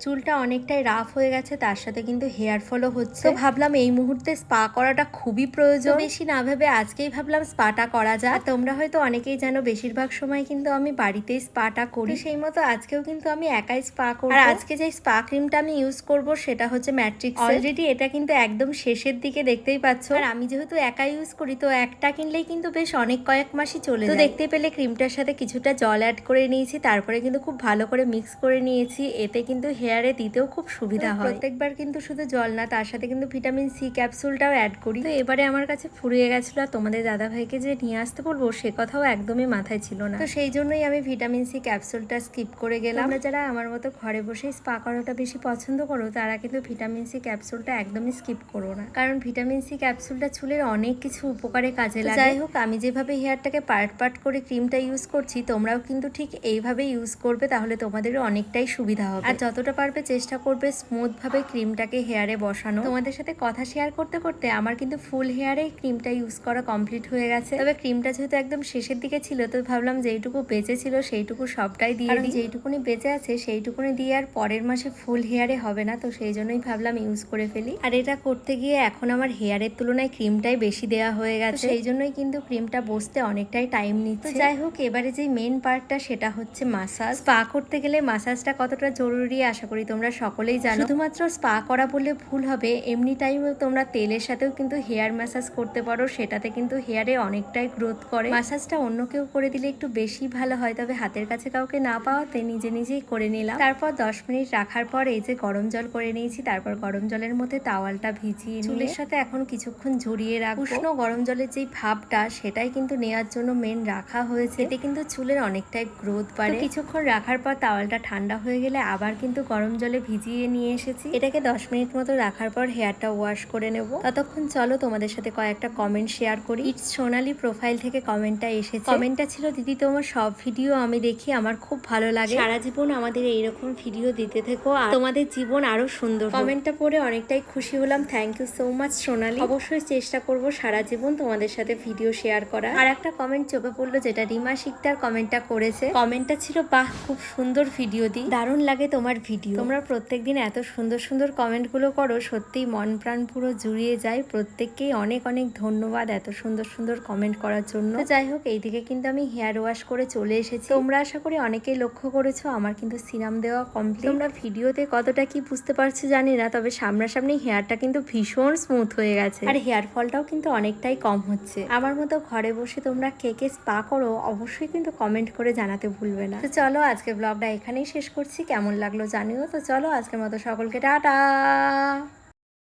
চুলটা অনেকটাই রাফ হয়ে গেছে, তার সাথে কিন্তু হেয়ার ফলও হচ্ছে। তো ভাবলাম এই মুহূর্তে স্পা করাটা খুবই প্রয়োজন। বেশি না ভেবে আজকেই ভাবলাম স্পাটা করা যায়। তোমরা হয়তো অনেকেই জানো বেশিরভাগ সময় কিন্তু আমি বাড়িতেই স্পাটা করি, সেই মতো আজকেও কিন্তু আমি একাই স্পা করব। আর আজকে যে স্পা ক্রিমটা আমি ইউজ করব সেটা হচ্ছে ম্যাট্রিক্স। অলরেডি এটা কিন্তু একদম শেষের দিকে, দেখতেই পাচ্ছ। আর আমি যেহেতু একা ইউজ করি, তো একটা কিনলেই কিন্তু বেশ অনেক কয়েক মাসই চলে যায়। তো দেখতে পেলে ক্রিমটার সাথে কিছুটা জল অ্যাড করে নিয়েছি, তারপরে কিন্তু খুব ভালো করে মিক্স করে নিয়েছি। এতে কিন্তু হেয়ারে দিতেও খুব সুবিধা হয়। প্রত্যেকবার কিন্তু শুধু জল না, তার সাথে কিন্তু ভিটামিন সি ক্যাপসুলটাও অ্যাড করি। তো এবারে আমার কাছে ফুরিয়ে গেছিল, আর তোমাদের দাদাভাইকে যে নিয়ে আসতে বলবো সে কথাও একদমই মাথায় ছিল না। তো সেই জন্যই আমি ভিটামিন সি ক্যাপসুলটা স্কিপ করে গেলাম। তোমরা যারা আমার মতো ঘরে বসে স্পা করাটা বেশি পছন্দ করো, তারা কিন্তু ভিটামিন সি ক্যাপসুলটা একদমই স্কিপ করো না, কারণ ভিটামিন সি ক্যাপসুলটা চুলের অনেক কিছু উপকারে কাজে লাগে। যাই হোক, আমি যেভাবে হেয়ারটাকে পার্ট পার্ট করে ক্রিমটা ইউজ করছি, তোমরাও কিন্তু ঠিক এইভাবে ইউজ করবে, তাহলে তোমাদেরও অনেকটাই সুবিধা হবে। আর যতটা পারবে চেষ্টা করবে স্মুথ ভাবে ক্রিমটাকে হেয়ারে বসানো। তোমাদের সাথে কথা শেয়ার করতে করতে আমার কিন্তু ফুল হেয়ারে ক্রিমটা ইউজ করা কমপ্লিট হয়ে গেছে। তবে ক্রিমটা যেহেতু একদম শেষের দিকে ছিল, তো ভাবলাম যেইটুকু বেঁচে ছিল সেইটুকু সবটাই দিয়ে দিই। যেইটুকুনি বেঁচে আছে সেইটুকুনি দিয়ে আর পরের মাসে ফুল হেয়ারে হবে না, তো সেই জন্যই ভাবলাম ইউজ করে ফেলি। আর এটা করতে গিয়ে এখন আমার হেয়ারের তুলনায় ক্রিমটাই বেশি দেওয়া হয়ে গেছে, সেই জন্যই কিন্তু ক্রিমটা বসতে অনেকটাই টাইম নিচ্ছে। যাই হোক, এবারে যে মেন পার্টটা সেটা হচ্ছে মাসাজ। স্পা করতে গেলে মাসাজটা কতটা জরুরি আশা করি তোমরা সকলেই জানো। শুধুমাত্র স্পা করা বললে ভুল হবে, এমনি টাইমেও তোমরা তেলের সাথেও কিন্তু হেয়ার ম্যাসাজ করতে পারো, সেটাতে কিন্তু হেয়ারে অনেকটাই গ্রোথ করে। মাসাজটা অন্য কেউ করে দিলে একটু বেশি ভালো হয়, তবে হাতের কাছে কাউকে না পাওয়াতে নিজে নিজেই করে নিলাম। তারপর 10 মিনিট রাখার পর এই যে গরম জল করে নিয়েছি, তারপর গরম জলের মধ্যে টাওয়ালটা ভিজিয়ে চুলের সাথে এখন কিছুক্ষণ ঝরিয়ে রাখবো। উষ্ণ গরম জলের যেই ভাবটা, সেটাই কিন্তু নেওয়ার জন্য মেন রাখা হয়েছে। এতে কিন্তু চুলের অনেকটাই গ্রোথ বাড়ে। কিছুক্ষণ রাখার পর টাওয়ালটা ঠান্ডা হয়ে গেলে আবার কিন্তু গরম জলে ভিজিয়ে নিয়ে এসেছি। এটাকে 10 মিনিট মতো রাখার পর হেয়ারটা ওয়াশ করে নেব। ততক্ষণ চলো তোমাদের সাথে কয়েকটা কমেন্ট শেয়ার করি। ইটস সোনালি প্রোফাইল থেকে কমেন্টটা এসেছে। কমেন্টটা ছিল, দিদি তোমার সব ভিডিও আমি দেখি, আমার খুব ভালো লাগে, সারা জীবন আমাদের এইরকম ভিডিও দিতে থেকো, আর তোমাদের জীবন আরো সুন্দর। কমেন্টটা পড়ে অনেকটাই খুশি হলাম, থ্যাংক ইউ সো মাচ সোনালি। অবশ্যই চেষ্টা করব সারা জীবন তোমাদের সাথে ভিডিও শেয়ার করা। আর একটা কমেন্ট চোখে পড়লো, যেটা রিমা শিকদার কমেন্টটা করেছে। কমেন্টটা ছিল, বাহ খুব সুন্দর ভিডিও দি, দারুণ লাগে তোমার ভিডিও। তোমরা প্রত্যেকদিন এত সুন্দর সুন্দর কমেন্টগুলো করো, সত্যিই মন প্রাণ পুরো জুড়িয়ে যায়। প্রত্যেককেই অনেক অনেক ধন্যবাদ এত সুন্দর সুন্দর কমেন্ট করার জন্য। তো যাই হোক, এইদিকে কিন্তু আমি হেয়ার ওয়াশ করে চলে এসেছি। তোমরা আশা করি অনেকেই লক্ষ্য করেছো আমার কিন্তু সিরাম দেওয়া কমপ্লিট। তোমরা ভিডিওতে কতটা কি বুঝতে পারছো জানি না, তবে সামনাসামনি হেয়ারটা কিন্তু ভীষণ স্মুথ হয়ে গেছে, আর হেয়ার ফলটাও কিন্তু অনেকটাই কম হচ্ছে। আমার মতো ঘরে বসে তোমরা কে কে স্পা করো অবশ্যই কিন্তু কমেন্ট করে জানাতে ভুলবে না। তো চলো আজকের ব্লগটা এখানেই শেষ করছি, কেমন লাগলো জানিও। তো চলো আজকের মতো সকলকে টাটা।